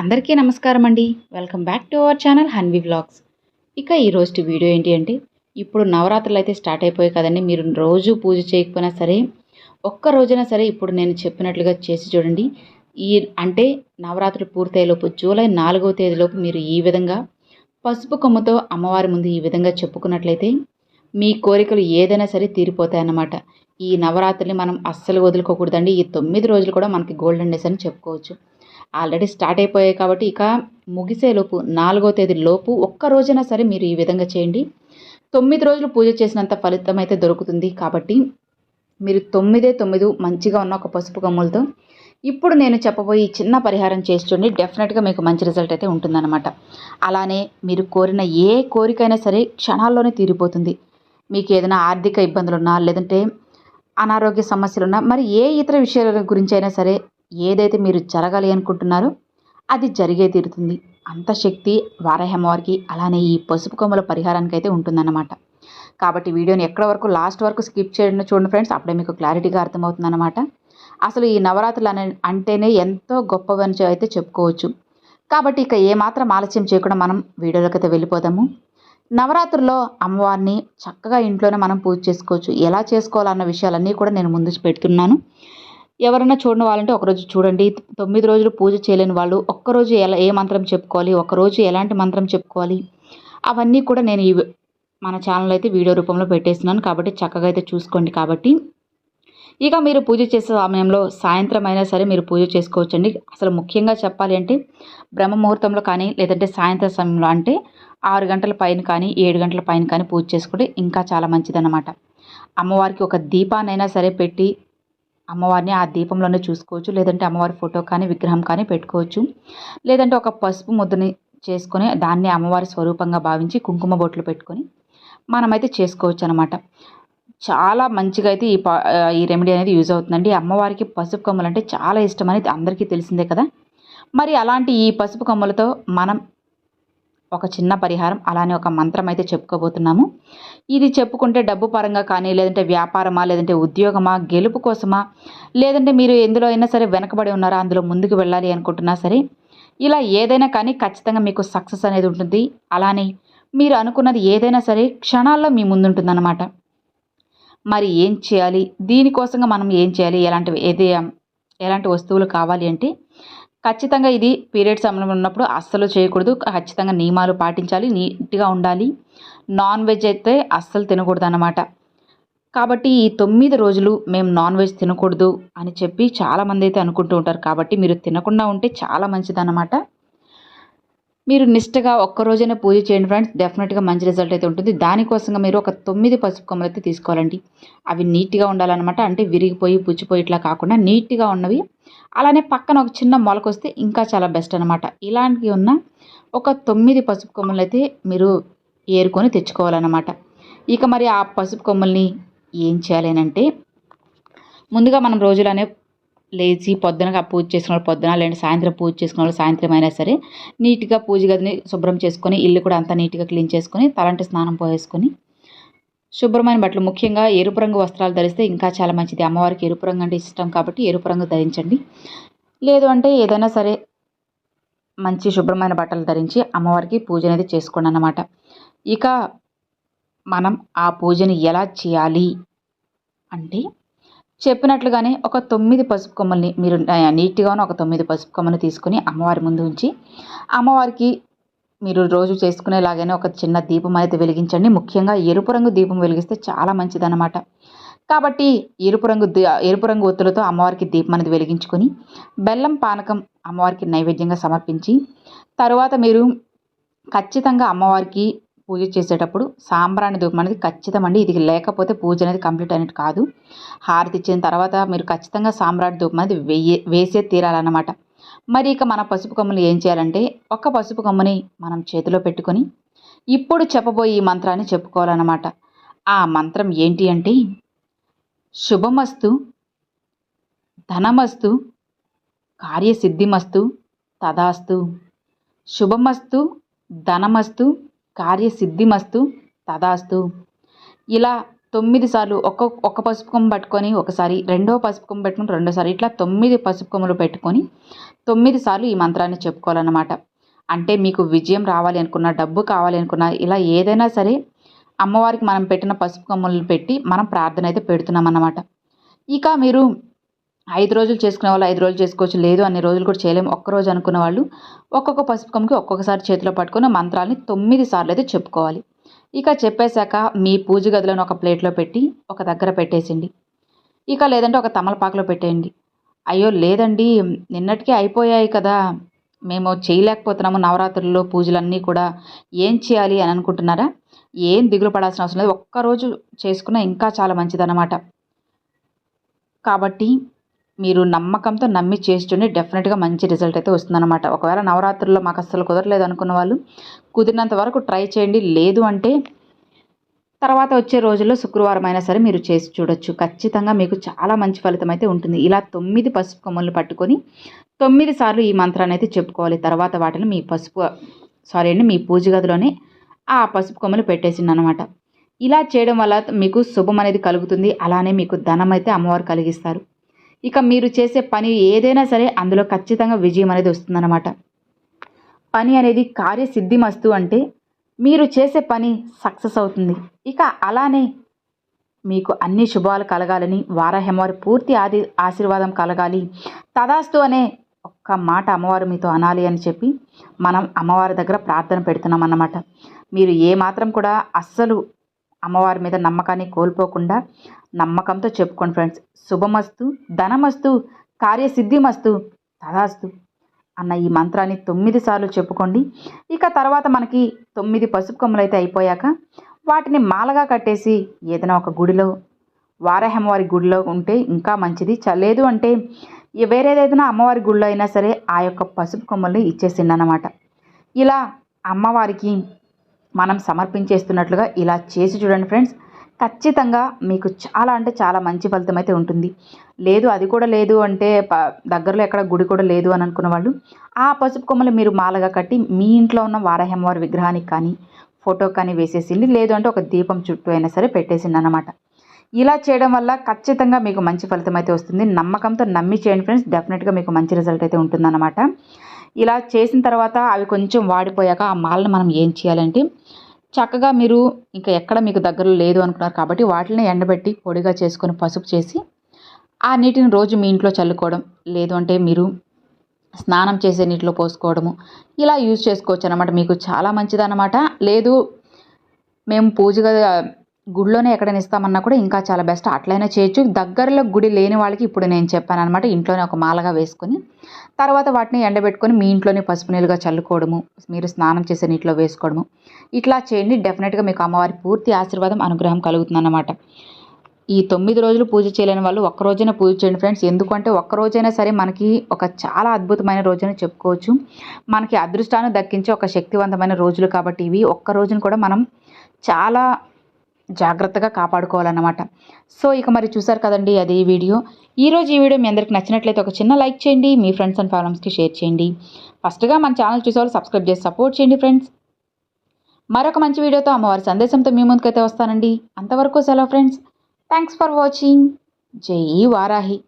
అందరికీ నమస్కారం అండి. Welcome back to our channel Hanvi vlogs. ఇక ఈరోజు వీడియో ఏంటి అంటే, ఇప్పుడు నవరాత్రులు అయితే స్టార్ట్ అయిపోయాయి కదండి. మీరు రోజు పూజ చేయకపోయినా సరే, ఒక్క రోజైనా సరే ఇప్పుడు నేను చెప్పినట్లుగా చేసి చూడండి. ఈ అంటే నవరాత్రులు పూర్తయ్యేలోపు జూలై 4వ తేదీలోపు మీరు ఈ విధంగా పసుపు కొమ్ముతో అమ్మవారి ముందు ఈ విధంగా చెప్పుకున్నట్లయితే మీ కోరికలు ఏదైనా సరే తీరిపోతాయన్నమాట. ఈ నవరాత్రుల్ని మనం అస్సలు వదులుకోకూడదండి. ఈ 9 రోజులు కూడా మనకి గోల్డెన్ డేస్ అని చెప్పుకోవచ్చు. ఆల్రెడీ స్టార్ట్ అయిపోయాయి కాబట్టి ఇక ముగిసేలోపు 4వ తేదీ లోపు ఒక్క రోజైనా సరే మీరు ఈ విధంగా చేయండి. 9 రోజులు పూజ చేసినంత ఫలితం అయితే దొరుకుతుంది. కాబట్టి మీరు 9 మంచిగా ఉన్న ఒక పసుపు కొమ్ములతో ఇప్పుడు నేను చెప్పబోయే ఈ చిన్న పరిహారం చేసి చూడండి. డెఫినెట్గా మీకు మంచి రిజల్ట్ అయితే ఉంటుందన్నమాట. అలానే మీరు కోరిన ఏ కోరికైనా సరే క్షణాల్లోనే తీరిపోతుంది. మీకు ఏదైనా ఆర్థిక ఇబ్బందులున్నా, లేదంటే అనారోగ్య సమస్యలున్నా, మరి ఏ ఇతర విషయాల గురించి అయినా సరే ఏదైతే మీరు జరగాలి అనుకుంటున్నారో అది జరిగే తీరుతుంది. అంత శక్తి వారాహి అమ్మవారికి, అలానే ఈ పసుపు కొమ్మల పరిహారానికి అయితే ఉంటుందన్నమాట. కాబట్టి వీడియోని ఎక్కడ వరకు లాస్ట్ వరకు స్కిప్ చేయండి చూడండి ఫ్రెండ్స్. అప్పుడే మీకు క్లారిటీగా అర్థమవుతుందన్నమాట. అసలు ఈ నవరాత్రులు అంటేనే ఎంతో గొప్పవని అయితే చెప్పుకోవచ్చు. కాబట్టి ఇక ఏమాత్రం ఆలస్యం చేయకుండా మనం వీడియోలోకి అయితే వెళ్ళిపోదాము. నవరాత్రుల్లో అమ్మవారిని చక్కగా ఇంట్లోనే మనం పూజ చేసుకోవచ్చు. ఎలా చేసుకోవాలన్న విషయాలన్నీ కూడా నేను ముందు పెడుతున్నాను. ఎవరైనా చూడని వాళ్ళంటే ఒకరోజు చూడండి. 9 రోజులు పూజ చేయలేని వాళ్ళు ఒక్కరోజు ఏ మంత్రం చెప్పుకోవాలి, ఒక్కరోజు ఎలాంటి మంత్రం చెప్పుకోవాలి, అవన్నీ కూడా నేను మన ఛానల్ అయితే వీడియో రూపంలో పెట్టేస్తున్నాను. కాబట్టి చక్కగా అయితే చూసుకోండి. కాబట్టి ఇక మీరు పూజ చేసే సమయంలో సాయంత్రం అయినా సరే మీరు పూజ చేసుకోవచ్చండి. అసలు ముఖ్యంగా చెప్పాలి అంటే బ్రహ్మ ముహూర్తంలో కానీ, లేదంటే సాయంత్రం సమయంలో అంటే 6 గంటల పైన కానీ 7 గంటల పైన కానీ పూజ చేసుకుంటే ఇంకా చాలా మంచిదన్నమాట. అమ్మవారికి ఒక దీపాన్నైనా సరే పెట్టి అమ్మవారిని ఆ దీపంలోనే చూసుకోవచ్చు. లేదంటే అమ్మవారి ఫోటో కానీ, విగ్రహం కానీ పెట్టుకోవచ్చు. లేదంటే ఒక పసుపు ముద్దని చేసుకొని దాన్ని అమ్మవారి స్వరూపంగా భావించి కుంకుమ బొట్లు పెట్టుకొని మనమైతే చేసుకోవచ్చు అనమాట. చాలా మంచిగా అయితే ఈ రెమెడీ అనేది యూజ్ అవుతుందండి. అమ్మవారికి పసుపు కొమ్మలు అంటే చాలా ఇష్టం అనేది అందరికీ తెలిసిందే కదా. మరి అలాంటి ఈ పసుపు కొమ్మలతో మనం ఒక చిన్న పరిహారం, అలానే ఒక మంత్రం అయితే చెప్పుకోబోతున్నాము. ఇది చెప్పుకుంటే డబ్బు పరంగా కానీ, లేదంటే వ్యాపారమా, లేదంటే ఉద్యోగమా, గెలుపు కోసమా, లేదంటే మీరు ఎందులో అయినా సరే వెనకబడి ఉన్నారా, అందులో ముందుకు వెళ్ళాలి అనుకుంటున్నా సరే, ఇలా ఏదైనా కానీ ఖచ్చితంగా మీకు సక్సెస్ అనేది ఉంటుంది. అలానే మీరు అనుకున్నది ఏదైనా సరే క్షణాల్లో మీ ముందుంటుందన్నమాట. మరి ఏం చేయాలి, దీనికోసంగా మనం ఏం చేయాలి, ఎలాంటి వస్తువులు కావాలి అంటే ఖచ్చితంగా ఇది పీరియడ్ సమయంలో ఉన్నప్పుడు అస్సలు చేయకూడదు. ఖచ్చితంగా నియమాలు పాటించాలి, నీట్గా ఉండాలి. నాన్ వెజ్ అయితే అస్సలు తినకూడదు అన్నమాట. కాబట్టి ఈ 9 రోజులు మేము నాన్ వెజ్ తినకూడదు అని చెప్పి చాలామంది అయితే అనుకుంటూ ఉంటారు. కాబట్టి మీరు తినకుండా ఉంటే చాలా మంచిదన్నమాట. మీరు నిష్టగా ఒక్కరోజైనా పూజ చేయండి ఫ్రెండ్స్. డెఫినెట్గా మంచి రిజల్ట్ అయితే ఉంటుంది. దానికోసంగా మీరు ఒక 9 పసుపు కొమ్మలు అయితే తీసుకోవాలండి. అవి నీట్గా ఉండాలన్నమాట. అంటే విరిగిపోయి పుచ్చిపోయి ఇట్లా కాకుండా నీట్గా ఉన్నవి. అలానే పక్కన ఒక చిన్న మొలకొస్తే ఇంకా చాలా బెస్ట్ అనమాట. ఇలాంటివి ఉన్న ఒక 9 పసుపు కొమ్మలు అయితే మీరు ఏరుకొని తెచ్చుకోవాలన్నమాట. ఇక మరి ఆ పసుపు కొమ్మల్ని ఏం చేయాలి అంటే, ముందుగా మనం రోజులానే లేచి పొద్దునగా పూజ చేసుకున్న వాళ్ళు పొద్దున, లేదంటే సాయంత్రం పూజ చేసుకున్న వాళ్ళు సాయంత్రం అయినా సరే నీట్గా పూజ గదిని శుభ్రం చేసుకొని, ఇల్లు కూడా అంతా నీట్గా క్లీన్ చేసుకొని, తలంటి స్నానం పోసేసుకొని, శుభ్రమైన బట్టలు, ముఖ్యంగా ఎరుపు రంగు వస్త్రాలు ధరిస్తే ఇంకా చాలా మంచిది. అమ్మవారికి ఎరుపు రంగు అంటే ఇష్టం కాబట్టి ఎరుపు రంగు ధరించండి. లేదు అంటే ఏదైనా సరే మంచి శుభ్రమైన బట్టలు ధరించి అమ్మవారికి పూజ అనేది చేసుకోండి అన్నమాట. ఇక మనం ఆ పూజని ఎలా చేయాలి అంటే, చెప్పినట్లుగానే ఒక 9 పసుపు కొమ్మల్ని మీరు నీట్గా ఉన్న ఒక 9 పసుపు కొమ్మలు తీసుకొని అమ్మవారి ముందు ఉంచి, అమ్మవారికి మీరు రోజు చేసుకునేలాగానే ఒక చిన్న దీపం అయితే వెలిగించండి. ముఖ్యంగా ఎరుపు రంగు దీపం వెలిగిస్తే చాలా మంచిదన్నమాట. కాబట్టి ఎరుపు రంగు ఒత్తులతో అమ్మవారికి దీపం అనేది వెలిగించుకొని, బెల్లం పానకం అమ్మవారికి నైవేద్యంగా సమర్పించి, తరువాత మీరు ఖచ్చితంగా అమ్మవారికి పూజ చేసేటప్పుడు సాంబ్రాణి ధూపం అనేది ఖచ్చితమండి. ఇది లేకపోతే పూజ అనేది కంప్లీట్ అయినట్టు కాదు. హారతి ఇచ్చిన తర్వాత మీరు ఖచ్చితంగా సాంబ్రాణి ధూపం అనేది వేసే తీరాలన్నమాట. మరి ఇక మన పసుపు కొమ్మలు ఏం చేయాలంటే, ఒక పసుపు కొమ్మని మనం చేతిలో పెట్టుకొని ఇప్పుడు చెప్పబోయే ఈ మంత్రాన్ని చెప్పుకోవాలన్నమాట. ఆ మంత్రం ఏంటి అంటే, శుభమస్తు, ధనమస్తు, కార్యసిద్ధిమస్తు, తదాస్తు. శుభమస్తు, ధనమస్తు, కార్యసిద్ధిమస్తు, తదాస్తు. ఇలా 9 సార్లు ఒక్క పసుపు కొమ్ము పట్టుకొని ఒకసారి, రెండో పసుపు కొమ్ము పెట్టుకొని రెండోసారి, ఇట్లా 9 పసుపు కొమ్ములు పెట్టుకొని 9 సార్లు ఈ మంత్రాన్ని చెప్పుకోవాలన్నమాట. అంటే మీకు విజయం రావాలి అనుకున్నా, డబ్బు కావాలి అనుకున్నా, ఇలా ఏదైనా సరే అమ్మవారికి మనం పెట్టిన పసుపు కొమ్ములు పెట్టి మనం ప్రార్థన అయితే పెడుతున్నామన్నమాట. ఇక మీరు 5 రోజులు చేసుకునే వాళ్ళు 5 రోజులు చేసుకోవచ్చు. లేదు అన్ని రోజులు కూడా చేయలేము, ఒక్కరోజు అనుకున్న వాళ్ళు ఒక్కొక్క పసుపు కొమ్ముకి ఒక్కొక్కసారి చేతిలో పట్టుకొని మంత్రాన్ని 9 సార్లు అయితే చెప్పుకోవాలి. ఇక చెప్పేశాక మీ పూజ గదిలోని ఒక ప్లేట్లో పెట్టి ఒక దగ్గర పెట్టేసిండి. ఇక లేదంటే ఒక తమలపాకులో పెట్టేయండి. అయ్యో లేదండి నిన్నటికే అయిపోయాయి కదా, మేము చేయలేకపోతున్నాము నవరాత్రుల్లో పూజలన్నీ కూడా, ఏం చేయాలి అని అనుకుంటున్నారా? ఏం దిగులు పడాల్సిన అవసరం లేదు. ఒక్కరోజు చేసుకున్నా ఇంకా చాలా మంచిదన్నమాట. కాబట్టి మీరు నమ్మకంతో నమ్మి చేసి చూడండి, డెఫినెట్గా మంచి రిజల్ట్ అయితే వస్తుందన్నమాట. ఒకవేళ నవరాత్రుల్లో మాకు అస్సలు కుదరలేదు అనుకున్న వాళ్ళు కుదిరినంత వరకు ట్రై చేయండి. లేదు అంటే తర్వాత వచ్చే రోజుల్లో శుక్రవారం అయినా సరే మీరు చేసి చూడొచ్చు. ఖచ్చితంగా మీకు చాలా మంచి ఫలితం అయితే ఉంటుంది. ఇలా 9 పసుపు కొమ్ములను పట్టుకొని 9 సార్లు ఈ మంత్రాన్ని అయితే చెప్పుకోవాలి. తర్వాత వాటిని మీ పూజ గదిలోనే ఆ పసుపు కొమ్ములు పెట్టేసిందనమాట. ఇలా చేయడం వల్ల మీకు శుభం అనేది కలుగుతుంది. అలానే మీకు ధనం అయితే అమ్మవారు కలిగిస్తారు. ఇక మీరు చేసే పని ఏదైనా సరే అందులో ఖచ్చితంగా విజయం అనేది వస్తుందన్నమాట. పని అనేది కార్యసిద్ధిమస్తు అంటే మీరు చేసే పని సక్సెస్ అవుతుంది. ఇక అలానే మీకు అన్ని శుభాలు కలగాలని, వారాహమ్మవారి పూర్తి ఆశీర్వాదం కలగాలి, తదాస్తు అనే ఒక్క మాట అమ్మవారు మీతో అనాలి అని చెప్పి మనం అమ్మవారి దగ్గర ప్రార్థన పెడుతున్నాం అన్నమాట. మీరు ఏమాత్రం కూడా అస్సలు అమ్మవారి మీద నమ్మకాన్ని కోల్పోకుండా నమ్మకంతో చెప్పుకోండి ఫ్రెండ్స్. శుభమస్తు, ధనమస్తు, కార్యసిద్ధిమస్తు, తదాస్తు అన్న ఈ మంత్రాన్ని 9 సార్లు చెప్పుకోండి. ఇక తర్వాత మనకి 9 పసుపు కొమ్ములు అయితే అయిపోయాక వాటిని మాలగా కట్టేసి ఏదైనా ఒక గుడిలో, వారాహమ్మవారి గుడిలో ఉంటే ఇంకా మంచిది. లేదు అంటే వేరేదేదైనా అమ్మవారి గుడిలో అయినా సరే ఆ యొక్క పసుపు కొమ్ముల్ని ఇచ్చేసిండి అన్నమాట. ఇలా అమ్మవారికి మనం సమర్పించేస్తున్నట్లుగా ఇలా చేసి చూడండి ఫ్రెండ్స్. ఖచ్చితంగా మీకు చాలా అంటే చాలా మంచి ఫలితం అయితే ఉంటుంది. లేదు అది కూడా లేదు అంటే దగ్గరలో ఎక్కడ గుడి కూడా లేదు అని అనుకున్న వాళ్ళు ఆ పసుపు కొమ్మలు మీరు మాలగా కట్టి మీ ఇంట్లో ఉన్న వారాహమ్మవారి విగ్రహానికి కానీ ఫోటో కానీ వేసేసింది. లేదు అంటే ఒక దీపం చుట్టూ అయినా సరే పెట్టేసింది అన్నమాట. ఇలా చేయడం వల్ల ఖచ్చితంగా మీకు మంచి ఫలితం అయితే వస్తుంది. నమ్మకంతో నమ్మి చేయండి ఫ్రెండ్స్, డెఫినెట్గా మీకు మంచి రిజల్ట్ అయితే ఉంటుందన్నమాట. ఇలా చేసిన తర్వాత అవి కొంచెం వాడిపోయాక ఆ మాలను మనం ఏం చేయాలంటే చక్కగా మీరు ఇంకా ఎక్కడ మీకు దగ్గరలో లేదు అనుకున్నారు కాబట్టి వాటిని ఎండబెట్టి పొడిగా చేసుకొని పసుపు చేసి ఆ నీటిని రోజు మీ ఇంట్లో చల్లుకోవడం, లేదు అంటే మీరు స్నానం చేసే నీటిలో పోసుకోవడము, ఇలా యూజ్ చేసుకోవచ్చు అన్నమాట. మీకు చాలా మంచిదన్నమాట. లేదు మేము పూజగా గుడిలోనే ఎక్కడైనా ఇస్తామన్నా కూడా ఇంకా చాలా బెస్ట్, అట్లయినా చేయొచ్చు. దగ్గరలో గుడి లేని వాళ్ళకి ఇప్పుడు నేను చెప్పాను అనమాట, ఇంట్లోనే ఒక మాలగా వేసుకొని తర్వాత వాటిని ఎండబెట్టుకొని మీ ఇంట్లోనే పసుపు నీళ్ళుగా చల్లుకోవడము, మీరు స్నానం చేసే నీటిలో వేసుకోవడము, ఇట్లా చేయండి. డెఫినెట్గా మీకు అమ్మవారి పూర్తి ఆశీర్వాదం అనుగ్రహం కలుగుతుందన్నమాట. ఈ 9 రోజులు పూజ చేయలేని వాళ్ళు ఒక్కరోజైనా పూజ చేయండి ఫ్రెండ్స్. ఎందుకంటే ఒక్కరోజైనా సరే మనకి ఒక చాలా అద్భుతమైన రోజుని చెప్పుకోవచ్చు. మనకి అదృష్టాన్ని దక్కించే ఒక శక్తివంతమైన రోజులు కాబట్టి ఇవి ఒక్క రోజును కూడా మనం చాలా జాగ్రత్తగా కాపాడుకోవాలన్నమాట. సో ఇక మరి చూసారు కదండి అది ఈ వీడియో. ఈరోజు ఈ వీడియో మీ అందరికి నచ్చినట్లయితే ఒక చిన్న లైక్ చేయండి, మీ ఫ్రెండ్స్ అండ్ ఫ్యామిలీస్కి షేర్ చేయండి. ఫస్ట్గా మన ఛానల్ చూసేవాళ్ళు సబ్స్క్రైబ్ చేసి సపోర్ట్ చేయండి ఫ్రెండ్స్. మరొక మంచి వీడియోతో అమ్మవారి సందేశంతో మీ ముందుకైతే వస్తానండి. అంతవరకు సెలవు ఫ్రెండ్స్. Thanks for watching. జై వారాహి.